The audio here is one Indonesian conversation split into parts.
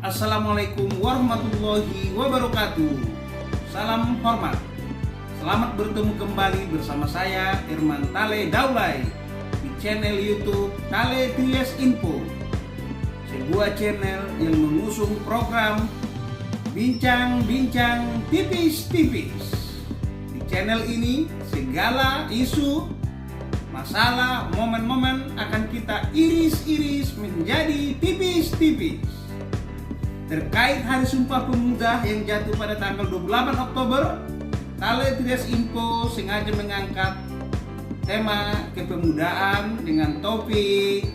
Assalamualaikum warahmatullahi wabarakatuh. Salam hormat. Selamat bertemu kembali bersama saya Irman Tale Daulay di channel YouTube Tale Trias Info, sebuah channel yang mengusung program bincang-bincang tipis-tipis. Di channel ini segala isu, masalah, momen-momen akan kita iris-iris menjadi tipis-tipis. Terkait Hari Sumpah Pemuda yang jatuh pada tanggal 28 Oktober, Tale Trias Info sengaja mengangkat tema kepemudaan dengan topik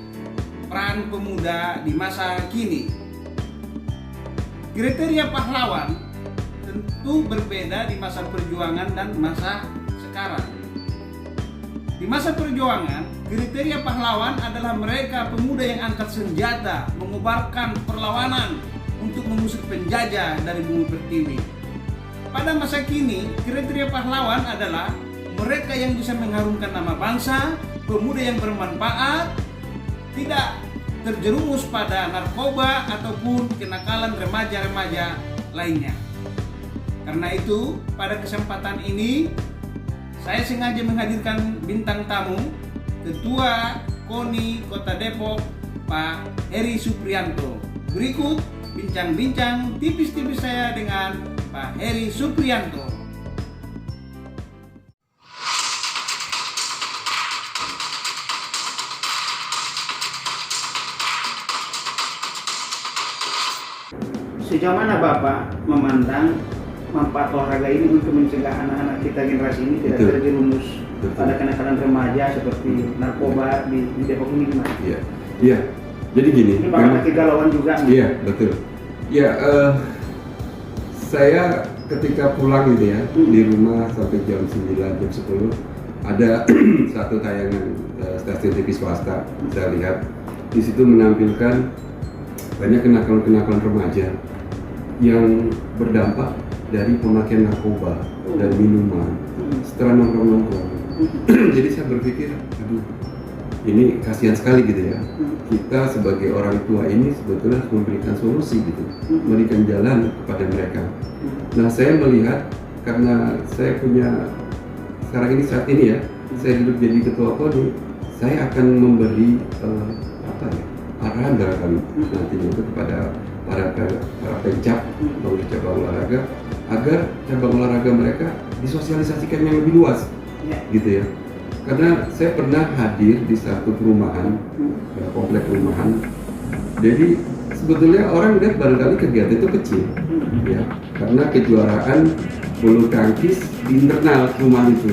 peran pemuda di masa kini. Kriteria pahlawan tentu berbeda di masa perjuangan dan masa sekarang. Di masa perjuangan, kriteria pahlawan adalah mereka pemuda yang angkat senjata, mengobarkan perlawanan untuk mengusir penjajah dari bumi pertiwi. Pada masa kini, kriteria pahlawan adalah mereka yang bisa mengharumkan nama bangsa, pemuda yang bermanfaat, tidak terjerumus pada narkoba ataupun kenakalan remaja-remaja lainnya. Karena itu, pada kesempatan ini saya sengaja menghadirkan bintang tamu, Ketua KONI Kota Depok, Pak Heri Suprianto. Berikut bincang-bincang tipis-tipis saya dengan Pak Heri Suprianto. Sejauh mana Bapak memandang manfaat olahraga ini untuk mencegah anak-anak kita generasi ini tidak terjerumus pada kenakalan remaja seperti narkoba di Depok ini gimana? Iya. Jadi gini, ini memang kegalauan juga. Iya, betul. Ya, saya ketika pulang gitu ya, di rumah sampai jam 9, jam 10 ada satu tayangan stasiun TV swasta. Saya lihat di situ menampilkan banyak kenakalan-kenakalan remaja yang berdampak dari pemakaian narkoba dan minuman setelah nongkrong-nongkrong. Jadi saya berpikir, aduh, ini kasihan sekali gitu ya. Kita sebagai orang tua ini sebetulnya harus memberikan solusi gitu, memberikan jalan kepada mereka. Nah, saya melihat karena saya punya saat ini ya, saya duduk jadi ketua KONI, saya akan memberi arahan barangkali nantinya itu kepada para pencap pengurus cabang olahraga agar cabang olahraga mereka disosialisasikan yang lebih luas, gitu ya. Karena saya pernah hadir di satu perumahan, komplek perumahan. Jadi sebetulnya orang lihat barangkali kegiatan itu kecil, ya, karena kejuaraan bulu tangkis di internal perumahan itu.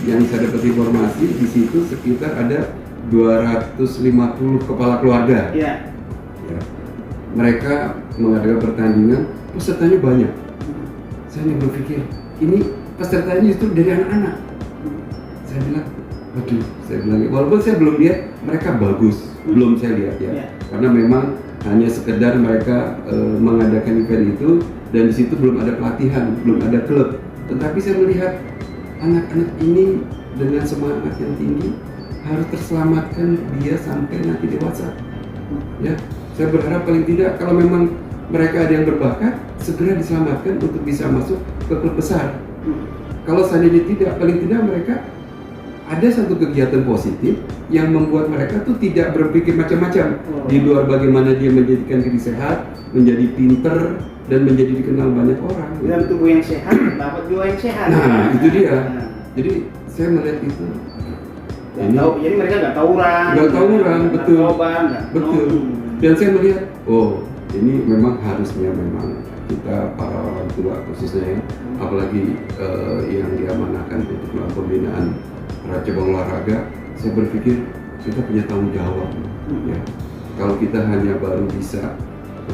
Yang saya dapat informasi di situ sekitar ada 250 kepala keluarga. Ya. Mereka mengadakan pertandingan, pesertanya banyak. Saya berpikir, ini pesertanya justru dari anak-anak. Saya bilang, waduh, walaupun saya belum lihat mereka bagus, belum saya lihat ya, karena memang hanya sekedar mereka mengadakan event itu dan di situ belum ada pelatihan, belum ada klub. Tetapi saya melihat anak-anak ini dengan semangat yang tinggi harus terselamatkan dia sampai nanti dewasa. Ya, saya berharap paling tidak kalau memang mereka ada yang berbakat segera diselamatkan untuk bisa masuk ke klub besar. Kalau seandainya tidak, paling tidak mereka ada satu kegiatan positif yang membuat mereka tuh tidak berpikir macam-macam di luar bagaimana dia menjadikan diri sehat, menjadi pinter dan menjadi dikenal banyak orang. Dan tubuh yang sehat dapat jiwa yang sehat. Nah, itu dia. Jadi saya melihat itu. Jadi mereka nggak tawuran. Betul. Betul. Dan saya melihat, oh ini memang harusnya kita para orang tua khususnya ya, apalagi yang diamanahkan untuk melakukan pembinaan para cabang olahraga, saya berpikir kita punya tanggung jawab. Ya. Kalau kita hanya baru bisa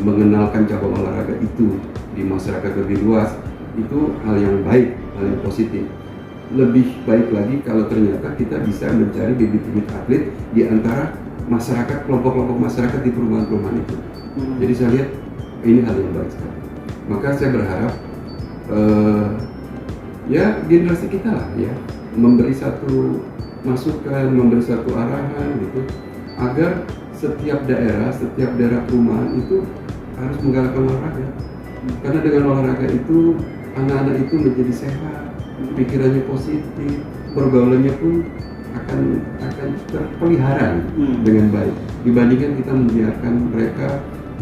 mengenalkan cabang olahraga itu di masyarakat lebih luas, itu hal yang baik, hal yang positif. Lebih baik lagi kalau ternyata kita bisa mencari bibit-bibit atlet di antara masyarakat, kelompok-kelompok masyarakat di perumahan-perumahan itu. Jadi saya lihat ini hal yang baik sekali. Maka saya berharap ya generasi kita lah ya memberi satu masukan, memberi satu arahan gitu agar setiap daerah perumahan itu harus menggalakkan olahraga. Karena dengan olahraga itu anak-anak itu menjadi sehat, pikirannya positif, pergaulannya pun akan terpelihara dengan baik. Dibandingkan kita membiarkan mereka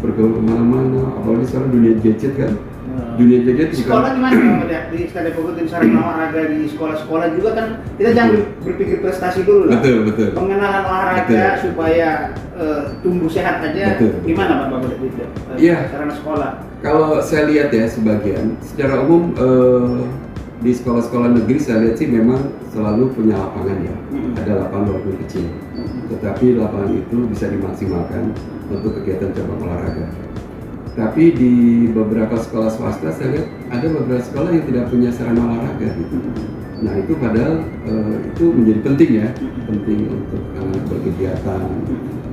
bergaul kemana-mana, apalagi sekarang dunia gadget kan. Dunia gadget sekolah gimana Pak? Di Stadion Pogoteng sarana olahraga di sekolah-sekolah juga kan kita jangan berpikir prestasi dulu lah. Betul. Pengenalan olahraga supaya tumbuh sehat aja. Betul. Gimana Pak Iya. sarana sekolah? Kalau saya lihat ya sebagian, secara umum di sekolah-sekolah negeri saya lihat sih memang selalu punya lapangan ya. Ada lapangan walaupun kecil, tetapi lapangan itu bisa dimaksimalkan untuk kegiatan cabang olahraga. Tapi di beberapa sekolah swasta saya lihat ada beberapa sekolah yang tidak punya sarana olahraga gitu. Nah itu padahal itu menjadi penting ya, penting untuk anak berkegiatan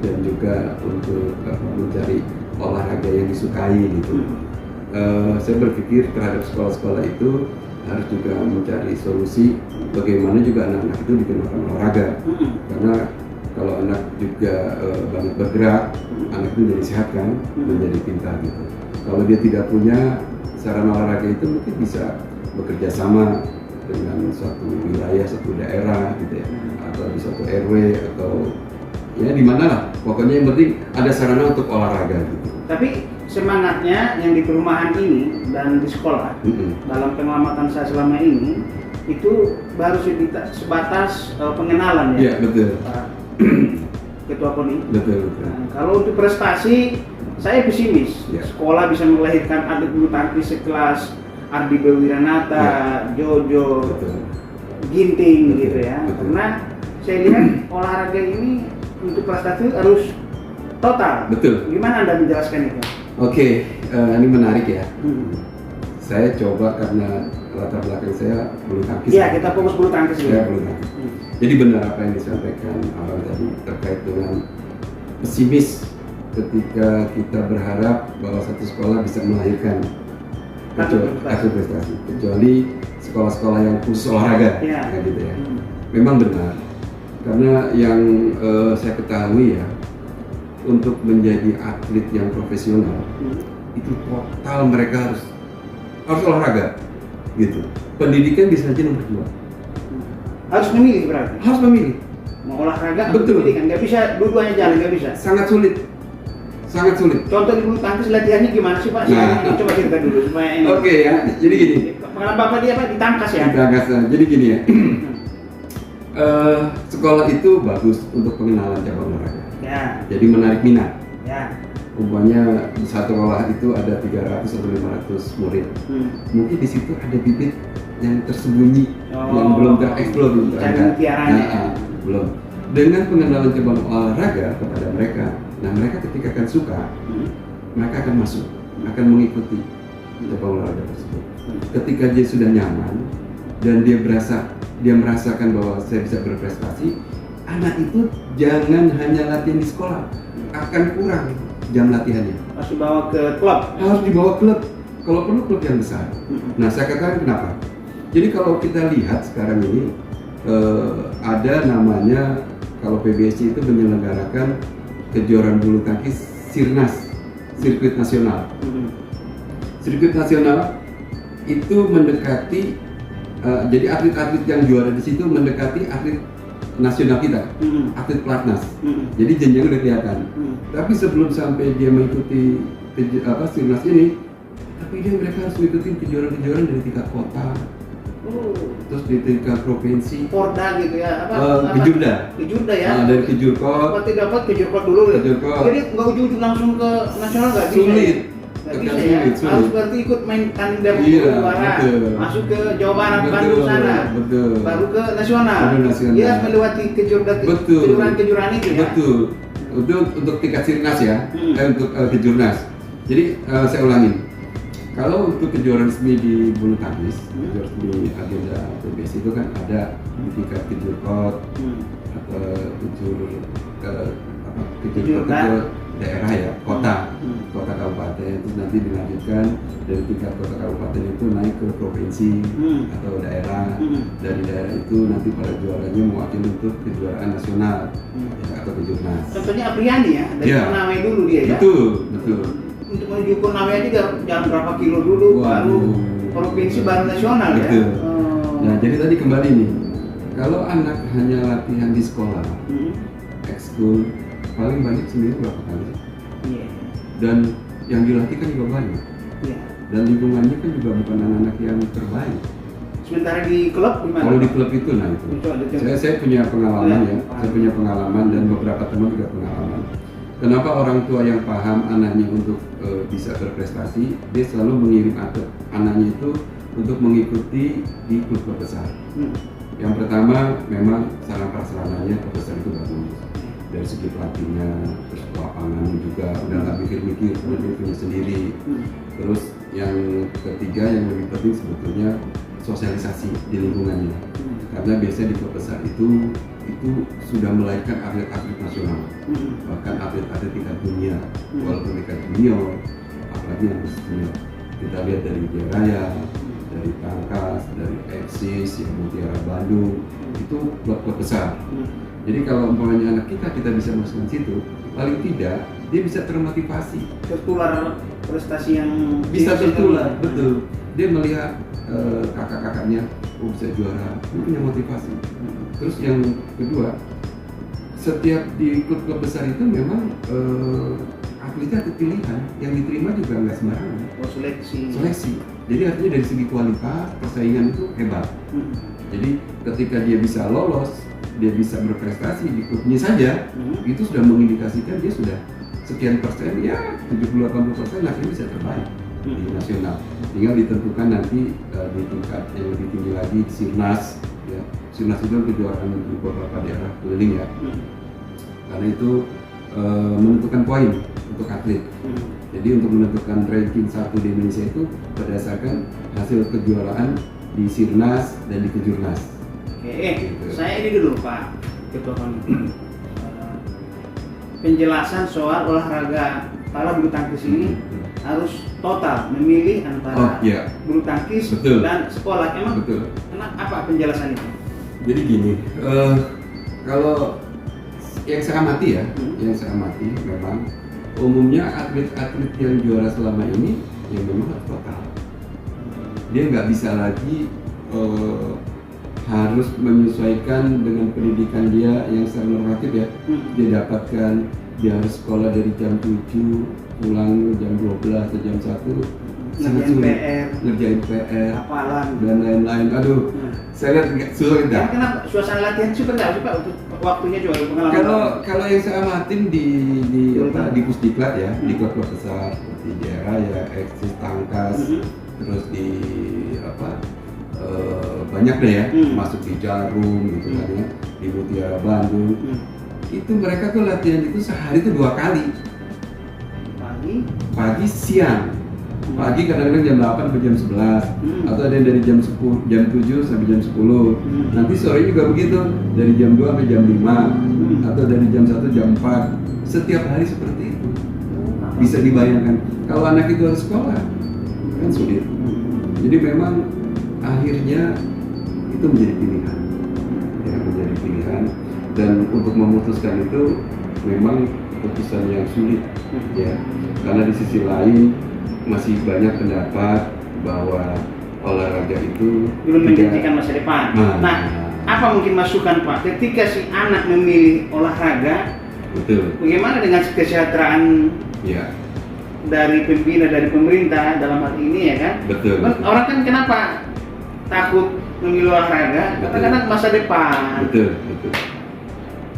dan juga untuk mencari olahraga yang disukai gitu. Saya berpikir terhadap sekolah-sekolah itu harus juga mencari solusi bagaimana juga anak-anak itu dikenalkan olahraga. Karena kalau anak juga banyak bergerak, anak itu jadi sehat kan, menjadi pintar gitu. Kalau dia tidak punya sarana olahraga itu mungkin bisa bekerja sama dengan suatu wilayah, suatu daerah gitu ya, atau di suatu RW atau ya di mana lah. Pokoknya yang penting ada sarana untuk olahraga gitu. Tapi semangatnya yang di perumahan ini dan di sekolah, dalam pengamatan saya selama ini itu baru sebatas pengenalan ya. Iya betul. Pak Ketua KONI. Betul. Nah, kalau untuk prestasi, saya pesimis. Ya. Sekolah bisa melahirkan atlet bulu tangkis sekelas Ardi Wiranata, Jojo, Betul. Ginting Betul. gitu ya. Betul. Karena saya lihat olahraga ini untuk prestasi harus total. Betul. Gimana Anda menjelaskan itu? Oke, ini menarik ya. Saya coba karena latar belakang saya bulu tangkis. Iya, kita fokus bulu tangkis dulu. Saya bulu tangkis. Jadi benar apa yang disampaikan Abang tadi terkait dengan pesimis ketika kita berharap bahwa satu sekolah bisa melahirkan kasus prestasi, kecuali sekolah-sekolah yang khusus olahraga, kayak gitu ya. Memang benar, karena yang saya ketahui ya, untuk menjadi atlet yang profesional itu total mereka harus olahraga, gitu. Pendidikan bisa aja nomor 2. Harus memilih berarti. Harus memilih. Mau olahraga atau Betul. pendidikan, nggak bisa dua-duanya jalan, nggak bisa. Sangat sulit. Contoh di bulu tangkis latihannya gimana sih Pak? Nah. Coba cerita dulu supaya ini. Oke ya, jadi gini. Pengalaman Bapak dia Pak ditangkas ya? Ditangkas, jadi gini ya. Sekolah itu bagus untuk pengenalan cabang olahraga. Ya. Jadi menarik minat. Ya. Umpamanya di satu sekolah itu ada 300 atau 500 murid. Mungkin di situ ada bibit yang tersembunyi, yang belum tereksplor, belum terangkat. Belum. Dengan pengenalan cabang olahraga kepada mereka, nah mereka ketika akan suka, mereka akan masuk, akan mengikuti cabang olahraga tersebut. Ketika dia sudah nyaman dan dia merasakan bahwa saya bisa berprestasi, anak itu jangan hanya latihan di sekolah, akan kurang jam latihannya. Harus dibawa ke klub. Harus dibawa klub, kalau perlu klub yang besar. Nah saya katakan kenapa? Jadi kalau kita lihat sekarang ini ada namanya, kalau PBSI itu menyelenggarakan kejuaraan bulu tangkis Sirnas, sirkuit nasional. Sirkuit nasional itu mendekati, jadi atlet-atlet yang juara di situ mendekati atlet nasional kita, atlet pelatnas. Jadi jenjang udah kelihatan. Tapi sebelum sampai dia mengikuti Sirnas ini, tapi mereka harus mengikuti kejuaraan-kejuaraan dari tingkat kota, terus di tingkat provinsi, Porda gitu ya, Kejurda ya. dari Kejurkot. Berarti dapat Kejurkot dulu ya. Jadi nggak ujung-ujung langsung ke nasional nggak bisa. Sulit. Nggak bisa ya. Harus berarti ikut main tandem juara, masuk ke Jawa Barat, Bandung sana, baru ke nasional. Dia harus melewati kejuaraan itu ya. Betul. Untuk tingkat Sirnas ya, untuk kejurnas. Jadi saya ulangin. Kalau untuk kejuaraan resmi di bulu tangkis, kejuaraan resmi agenda PBSI itu kan ada di tingkat kejurkot atau kejurkot daerah ya, kota kabupaten, terus nanti dilanjutkan dari tingkat kota kabupaten itu naik ke provinsi atau daerah. Dari daerah itu nanti para juaranya mewakili untuk kejuaraan nasional atau kejurnas. Contohnya Apriani ya, dari Konawe dulu dia ya. Betul. Untuk menuju menuju Purnama aja jalan berapa kilo dulu, baru provinsi, baru nasional. Betul. Ya. Nah, jadi tadi kembali nih, kalau anak hanya latihan di sekolah, ekskul, paling banyak seminggu berapa kali? Iya. Dan yang dilatih kan juga banyak. Iya. Dan lingkungannya kan juga bukan anak-anak yang terbaik. Sementara di klub gimana? Kalau di klub itu, nah itu. Saya punya pengalaman ya, saya punya pengalaman dan beberapa teman juga pengalaman. Kenapa orang tua yang paham anaknya untuk bisa berprestasi, dia selalu mengirim anaknya itu untuk mengikuti di klub besar. Yang pertama, memang sarana prasarananya klub besar itu bagus. Dari segi pelatihnya, terus lapangannya juga udah nggak mikir-mikir, dia punya sendiri. Terus yang ketiga yang lebih penting sebetulnya sosialisasi di lingkungannya, karena biasanya di klub besar itu sudah melahirkan atlet-atlet nasional, bahkan atlet-atlet tingkat dunia, walaupun tingkat junior, apalagi yang senior. Kita lihat dari Jaya, dari Tangkas, dari Eksis, yang Mutiara Bandung, itu klub-klub besar. Jadi kalau umpamanya anak kita bisa masukkan situ, paling tidak dia bisa termotivasi, tertular prestasi yang bisa tertular, betul. Dia melihat kakak-kakaknya bisa juara, dia punya motivasi. Terus yang kedua, setiap di klub-klub besar itu memang atletnya ada pilihan, yang diterima juga nggak sembarangan. Seleksi. Jadi artinya dari segi kualitas persaingan itu hebat. Jadi ketika dia bisa lolos, dia bisa berprestasi di klubnya saja, itu sudah mengindikasikan dia sudah sekian persen, ya 70-80% akhirnya bisa terbaik di nasional. Tinggal ditentukan nanti di tingkat yang lebih tinggi lagi, Sirnas. Ya, Sirnas itu kejuaraan di beberapa daerah keliling ya. Karena itu menentukan poin untuk atlet. Jadi untuk menentukan ranking 1 di Indonesia itu berdasarkan hasil kejuaraan di Sirnas dan di Kejurnas. Oke, saya ini dulu Pak Ketua Komite. Penjelasan soal olahraga pala bulu tangkis ini harus total memilih antara bulu tangkis dan sekolah. Emang apa penjelasan itu? Jadi gini, kalau yang saya amati ya, memang umumnya atlet-atlet yang juara selama ini yang memang harus total. Dia nggak bisa lagi harus menyesuaikan dengan pendidikan dia yang secara normatif ya. Dia dapatkan, dia harus sekolah dari jam 7, pulang jam 12 atau jam 1, ngerjain PR, hafalan dan lain-lain. Aduh, saya lihat nggak sulit dah. Kenapa suasana latihan super nggak sih Pak untuk waktunya juga pengalaman? Kalau yang saya amatin di Pusdiklat ya, di klub-klub besar seperti daerah ya, Eksis, Tangkas, terus di banyak deh ya, masuk di Jarum gitu kan ya, di Mutiara Bandung. Itu mereka tuh latihan itu sehari itu 2 kali. Pagi siang. Pagi kadang-kadang jam 8 sampai jam 11, atau ada yang dari jam 7 sampai jam 10. Nanti sore juga begitu, dari jam 2 sampai jam 5, atau dari jam 1 jam 4. Setiap hari seperti itu. Bisa dibayangkan kalau anak itu harus sekolah kan sulit. Jadi memang akhirnya itu menjadi pilihan, dan untuk memutuskan itu memang keputusan yang sulit ya, karena di sisi lain masih banyak pendapat bahwa olahraga itu belum menjanjikan masa depan. Nah, apa mungkin masukan Pak ketika si anak memilih olahraga? Betul. Bagaimana dengan kesejahteraan dari pembina, dari pemerintah dalam hal ini ya kan? Betul. Orang kan kenapa takut memilih olahraga? Kadang-kadang masa depan. Betul.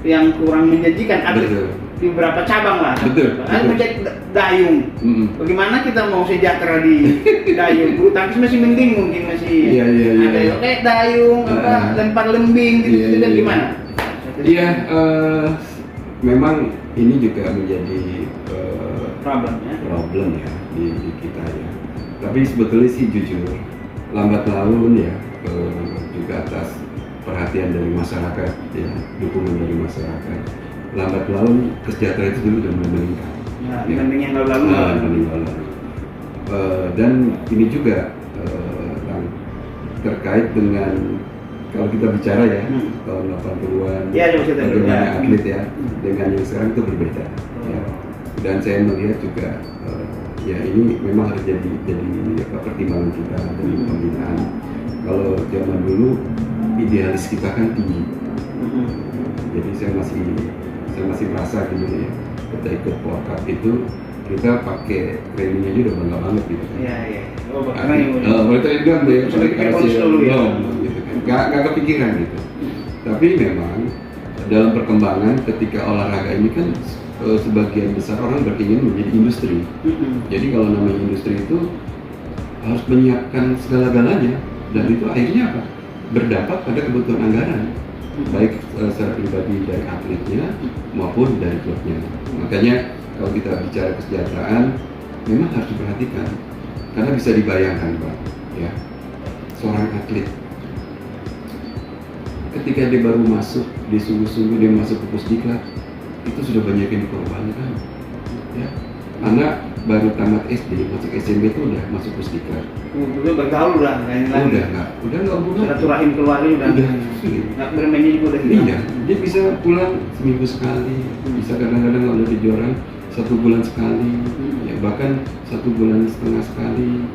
Yang kurang menjanjikan ada di beberapa cabang lah. Betul. Menjadi dayung. Bagaimana kita mau sejahtera di dayung? Bulu tangkis masih mending, mungkin masih ada kayak dayung, lempar lembing gitu, dan gimana? Iya, memang ini juga menjadi problem ya di kita ya. Tapi sebetulnya sih jujur, lambat laun ya juga atas perhatian dari masyarakat ya, dukungan dari masyarakat, lambat laun kesejahteraan itu dulu sudah meningkat. Dibanding yang lalu. Dan ini juga terkait dengan kalau kita bicara ya tahun 80-an, bagaimana atlet ya dengan yang sekarang itu berbeda. Ya. Dan saya melihat juga ya ini memang harus jadi pertimbangan kita dari pembinaan. Kalau zaman dulu idealis kita kan tinggi, jadi saya masih merasa gitu ya, kita ikut World Cup itu kita pakai trainingnya aja udah bangga banget gitu. Iya. Oh, mereka bilang deh, sampai pakai bonus dulu ya. Gitu kan. Gak kepikiran gitu. Tapi memang dalam perkembangan ketika olahraga ini kan sebagian besar orang berpikir menjadi industri. Jadi kalau namanya industri itu harus menyiapkan segala-galanya, dan itu akhirnya apa? Berdampak pada kebutuhan anggaran, baik secara pribadi dari atletnya maupun dari klubnya. Makanya kalau kita bicara kesejahteraan, memang harus diperhatikan, karena bisa dibayangkan Pak, ya, seorang atlet ketika dia baru masuk, dia sungguh-sungguh dia masuk ke Pusdiklat, itu sudah banyak yang dikorbankan, ya. Anak baru tamat SD, masuk SMP itu udah masuk Pusdiklat. Udah bergaul lah, udah nggak hubungan. Silaturahim keluarga udah nggak bermainnya juga udah hilang. Iya, dia bisa pulang seminggu sekali, bisa kadang-kadang kalau udah di Joran 1 bulan sekali, ya bahkan 1 bulan setengah sekali.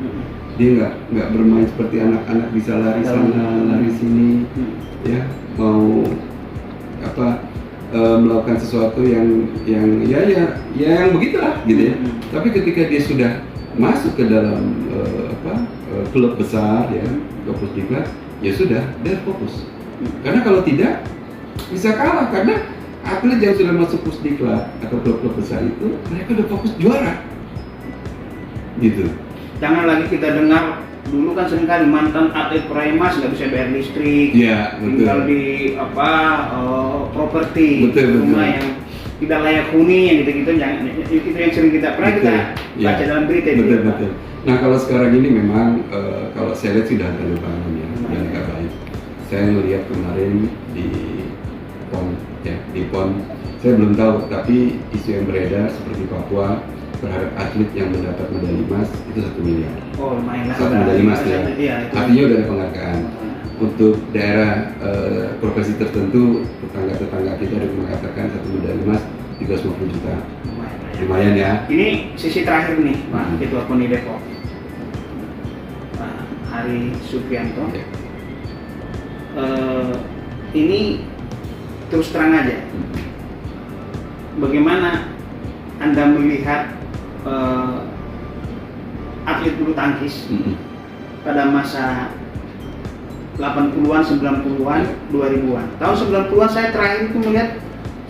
Dia nggak bermain seperti anak-anak, bisa lari sana, lari sini, ya mau melakukan sesuatu yang begitulah gitu ya. Tapi ketika dia sudah masuk ke dalam klub besar ya, ke Pusdiklat, ya sudah, dia fokus. Karena kalau tidak bisa kalah, karena atlet yang sudah masuk Pusdiklat atau klub-klub besar itu mereka udah fokus juara gitu. Jangan lagi kita dengar dulu kan seringkali mantan atlet Proemas nggak bisa bayar listrik, ya, tinggal di properti rumah yang tidak layak huni, yang gitu-gitu, itu yang sering kita baca dalam berita. Betul. Nah kalau sekarang ini memang kalau saya lihat sudah ada lubangan ya, yang nggak baik. Saya melihat kemarin di PON, saya belum tahu, tapi isu yang beredar seperti Papua terhadap atlet yang mendapat medali emas itu 1 miliar. Oh lumayan lah. 1 medali emas ya. Artinya udah ada penghargaan. Untuk daerah profesi tertentu, tetangga-tetangga kita ada mengatakan 1 medali emas 350 juta. Lumayan ya. Ini sisi terakhir nih Pak Ketua KONI Depok, Pak Hari Suprianto. Ya. Ini terus terang aja, bagaimana Anda melihat atlet bulu tangkis pada masa 80-an, 90-an, 2000-an. Tahun 90-an saya terakhir itu melihat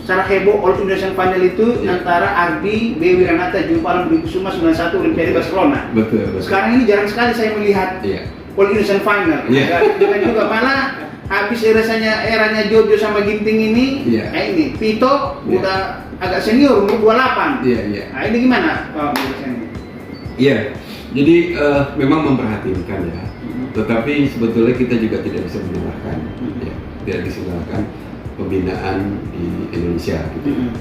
secara heboh All Indonesian Final itu antara Ardi, B. Wiranata, Jumpalan Budi Kusuma 91 Olimpiade Barcelona. Betul. Sekarang ini jarang sekali saya melihat All Indonesian Final. Dengan juga malah habis eranya Jojo sama Ginting ini, ini Pito udah agak senior, umur 28. Nah ini gimana Pak menurut? Iya, jadi memang memperhatikan ya. Tetapi sebetulnya kita juga tidak bisa menyalahkan, ya, tidak bisa menyalahkan pembinaan di Indonesia gitu.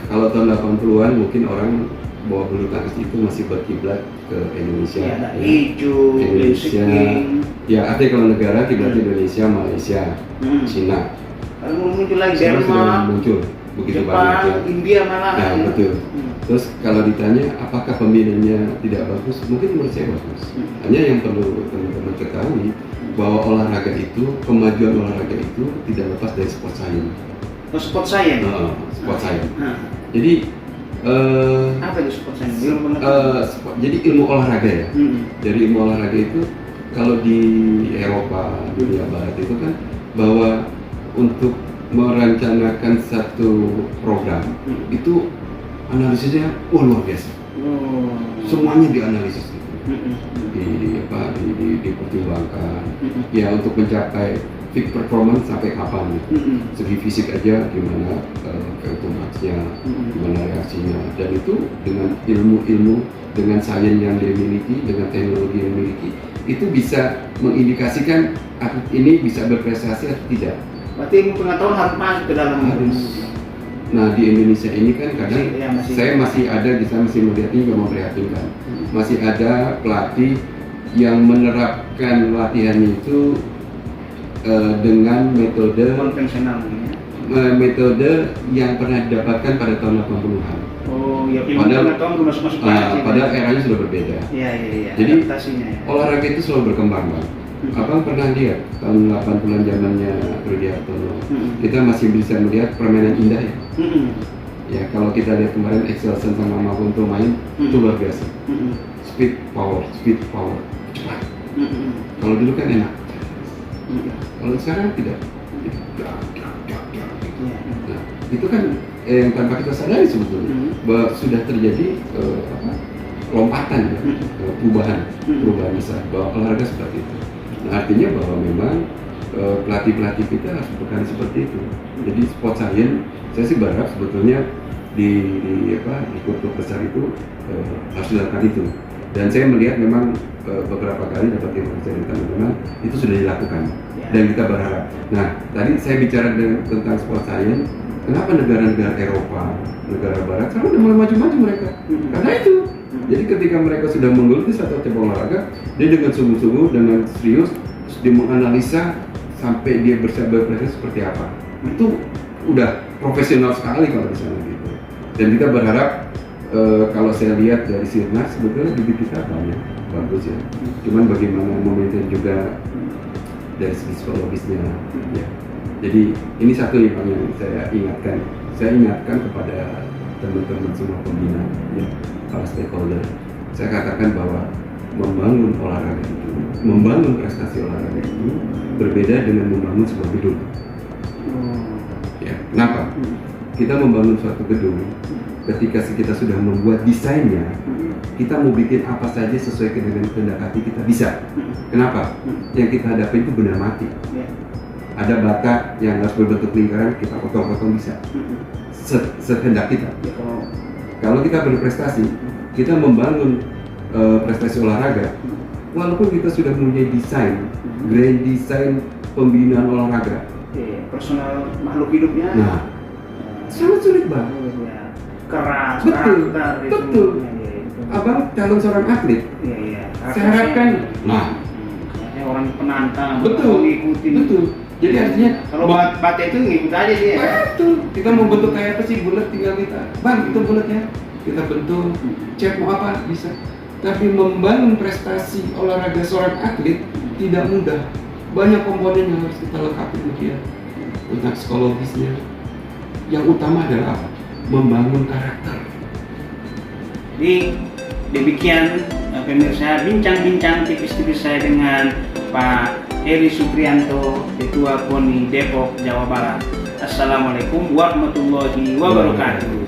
Kalau tahun 80-an mungkin orang bahwa bulu tangkis itu masih berkiblat ke Indonesia. Indonesia. Ya, artinya kalau negara kiblat Indonesia, Malaysia, Cina. Kalau muncul lagi Jerman, muncul begitu Jepang, banyak ya. India malah. Nah, betul. Terus kalau ditanya apakah pembinanya tidak bagus, mungkin menurut saya bagus. Hanya yang perlu teman-teman ketahui bahwa olahraga itu, kemajuan olahraga itu tidak lepas dari sport science. Sport science. Sport science. Jadi apa itu sport science? Jadi ilmu olahraga ya. Dari ilmu olahraga itu kalau di Eropa, dunia Barat itu kan bahwa untuk merencanakan satu program itu analisisnya luar biasa. Semuanya dianalisis dipertimbangkan ya untuk mencapai peak performance sampai kapan. Segi fisik aja gimana keautomatisnya, gimana reaksinya, dan itu dengan ilmu-ilmu, dengan sains yang dia miliki, dengan teknologi yang dimiliki, itu bisa mengindikasikan atlet ini bisa berprestasi atau tidak. Berarti ilmu pengetahuan harus masuk ke dalam. Harus. Nah di Indonesia ini kan kadang saya masih ada, saya masih melihat ini juga memprihatinkan. Masih ada pelatih yang menerapkan latihannya itu dengan metode konvensional, metode yang pernah didapatkan pada tahun 80-an. Oh ya, Padahal- 5 tahun udah masuk Padahal eranya sudah berbeda. Iya. Jadi, adaptasinya ya. Olahraga itu selalu berkembang, Bang. Abang pernah lihat tahun 80-an zamannya Rudi Hartono, kita masih bisa melihat permainan indah ya. Ya, kalau kita lihat kemarin Excelsen sama Mapunto main, itu luar biasa. Speed, power, cepat. Kalau dulu kan enak. Kalau sekarang tidak. Nah, itu kan yang tanpa kita sadari sebetulnya bahwa sudah terjadi lompatan ya, perubahan besar bahwa olahraga seperti itu. Nah, artinya bahwa memang pelatih kita harus berkali seperti itu. Jadi sport science, saya sih berharap sebetulnya di klub besar itu harus dilakukan itu. Dan saya melihat memang beberapa kali dapat informasi dari teman-teman itu sudah dilakukan dan kita berharap. Nah, tadi saya bicara tentang sport science. Kenapa negara-negara Eropa, negara Barat, sekarang udah mulai maju-maju mereka? Karena itu. Jadi ketika mereka sudah menggeluti satu cabang olahraga, dia dengan sungguh-sungguh, dengan serius, dia menganalisa sampai dia berprestasi seperti apa. Itu udah profesional sekali kalau di sana gitu. Dan kita berharap kalau saya lihat dari Sirnas sebetulnya bibit kita banyak, bagus ya. Cuman bagaimana memaintain juga dari segi psikologisnya, ya. Jadi ini satu yang saya ingatkan. Saya ingatkan kepada teman-teman semua pembina, ya, para stakeholder. Saya katakan bahwa membangun olahraga itu, membangun prestasi olahraga itu berbeda dengan membangun sebuah gedung. Ya, kenapa? Kita membangun suatu gedung, ketika kita sudah membuat desainnya, kita mau bikin apa saja sesuai dengan kehendak hati kita bisa. Kenapa? Yang kita hadapi itu benda mati. Ada bata yang harus berbentuk lingkaran, kita potong-potong bisa. Sekehendak kita. Kalau kita berprestasi, kita membangun prestasi olahraga, walaupun kita sudah mempunyai desain, grand design pembinaan olahraga, personal makhluk hidupnya, nah, sangat sulit, Bang. Keras, Betul, karakter, betul. Abang calon seorang atlet, saya harapkan, nah, orang penantang, betul, ngikutin. betul. Jadi artinya kalau bata itu ngikut aja dia. Betul. Kita mau bentuk kayak apa sih, bulat, tinggal kita, Bang, itu bulatnya, kita bentuk, cek mau apa bisa. Tapi membangun prestasi olahraga seorang atlet tidak mudah. Banyak komponen yang harus kita lengkapi dia. Tentang psikologisnya. Yang utama adalah apa? Membangun karakter. Jadi demikian pemirsa bincang-bincang tipis-tipis saya dengan Pak Heri Suprianto, Ketua KONI Depok, Jawa Barat. Assalamualaikum warahmatullahi wabarakatuh.